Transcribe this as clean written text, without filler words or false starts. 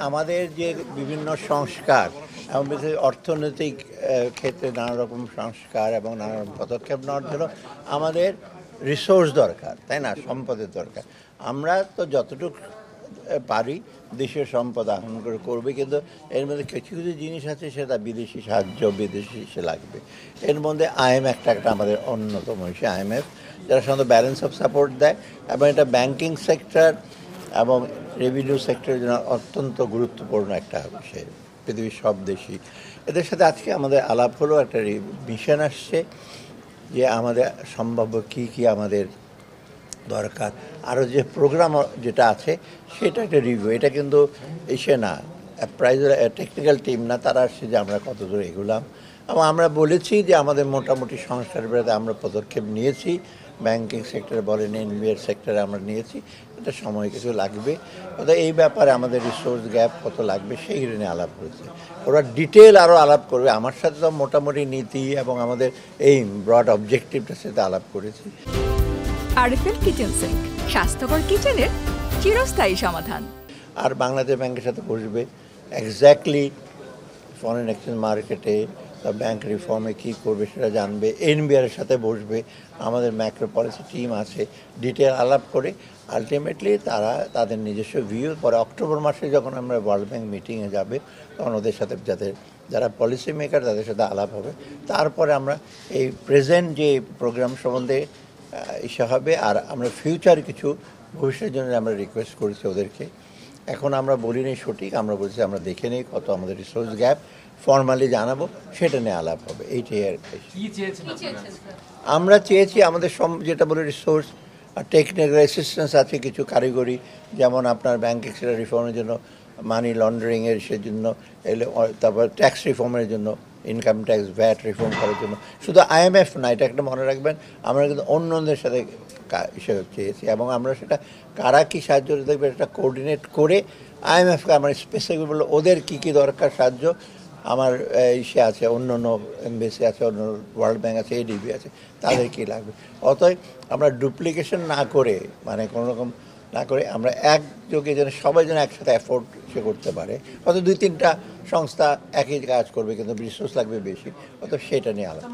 আমাদের যে বিভিন্ন সংস্কার এবং বিশেষ অর্থনৈতিক ক্ষেত্রে নানা রকম সংস্কার এবং নানা রকম পদক্ষেপ নেওয়ার জন্য আমাদের রিসোর্স দরকার, তাই না? সম্পদের দরকার। আমরা তো যতটুকু পারি দেশীয় সম্পদ আহরণ করে করবে, কিন্তু এর মধ্যে কিছু কিছু জিনিস আছে সেটা বিদেশি সাহায্য, বিদেশি সে লাগবে। এর মধ্যে আইএমএফ একটা আমাদের অন্যতম হিসেবে আইএমএফ, যারা সাধারণত ব্যালেন্স অফ সাপোর্ট দেয় এবং এটা ব্যাংকিং সেক্টর এবং রেভিনিউ সেক্টরের জন্য অত্যন্ত গুরুত্বপূর্ণ একটা বিষয়। পৃথিবীর সব দেশই এদের সাথে আজকে আমাদের আলাপ হলো, একটা মিশন আসছে যে আমাদের সম্ভাব্য কী কী আমাদের দরকার, আরও যে প্রোগ্রাম যেটা আছে সেটা একটা রিভিউ। এটা কিন্তু এসে না টেকনিক্যাল টিম না, তারা আসছে যে আমরা কত দূর এগুলাম এবং আমরা বলেছি যে আমাদের মোটামুটি সংস্কার বিরুদ্ধে আমরা পদক্ষেপ নিয়েছি। ব্যাংকিং সেক্টরে বলেন, এনবিআর সেক্টরে আমরা নিয়েছি। এটা সময় কিছু লাগবে, অর্থাৎ এই ব্যাপারে আমাদের রিসোর্স গ্যাপ কত লাগবে সেইগুলো নিয়ে আলাপ করেছে। ওরা ডিটেল আরও আলাপ করবে আমার সাথে, তো মোটামুটি নীতি এবং আমাদের এই ব্রড অবজেক্টিভটার সাথে আলাপ করেছি। আরএফএল কিচেন সিঙ্ক, স্বাস্থ্যকর কিচেনের চিরস্থায়ী সমাধান। আর বাংলাদেশ ব্যাংকের সাথে বসবে এক্স্যাক্টলি ফরেন এক্সচেঞ্জ মার্কেটে বা ব্যাংক রিফর্মে কী করবে সেটা জানবে। এনবিআরের সাথে বসবে, আমাদের ম্যাক্রো পলিসি টিম আছে, ডিটেল আলাপ করে আলটিমেটলি তারা তাদের নিজস্ব ভিউ পরে অক্টোবর মাসে যখন আমরা ওয়ার্ল্ড ব্যাংক মিটিংয়ে যাবে তখন ওদের সাথে যারা পলিসি মেকার তাদের সাথে আলাপ হবে। তারপরে আমরা এই প্রেজেন্ট যে প্রোগ্রাম সম্বন্ধে ইসে হবে, আর আমরা ফিউচার কিছু ভবিষ্যতের জন্য আমরা রিকোয়েস্ট করেছি ওদেরকে। এখন আমরা বলিনি সঠিক, আমরা বলছি আমরা দেখে নিই কত আমাদের রিসোর্স গ্যাপ, ফর্মালি জানাবো, সেটা নিয়ে আলাপ হবে। এইটাই আর আমরা চেয়েছি আমাদের যেটা বলে রিসোর্স আর টেকনিক্যাল অ্যাসিস্ট্যান্স আছে, কিছু কারিগরি, যেমন আপনার ব্যাংক সেক্টর রিফর্মের জন্য, মানি লন্ডারিংয়ের সেজন্য, তারপর ট্যাক্স রিফর্মের জন্য, ইনকাম ট্যাক্স ভ্যাট রিফর্ম করার জন্য। শুধু আইএমএফ না, এটা একটা মনে রাখবেন, আমরা কিন্তু অন্যদের সাথে হিসেবে চেয়েছি এবং আমরা সেটা কারা কী সাহায্য দেখবে এটা কোঅর্ডিনেট করে আইএমএফকে আমরা স্পেসিফিক বললো ওদের কী কী দরকার সাহায্য। আমার ইসে আছে, অন্য অন্য এমবেসি আছে, অন্য ওয়ার্ল্ড ব্যাংক আছে, এডিবি আছে, তাদের কী লাগবে। অতএব আমরা ডুপ্লিকেশন না করে, মানে কোনো রকম না করে, আমরা একযোগে যেন সবাই যেন একসাথে অ্যাফোর্ড সে করতে পারে। হয়তো 2-3টা সংস্থা একই কাজ করবে কিন্তু রিসোর্স লাগবে বেশি, অত সেটা নিয়ে আলাদা।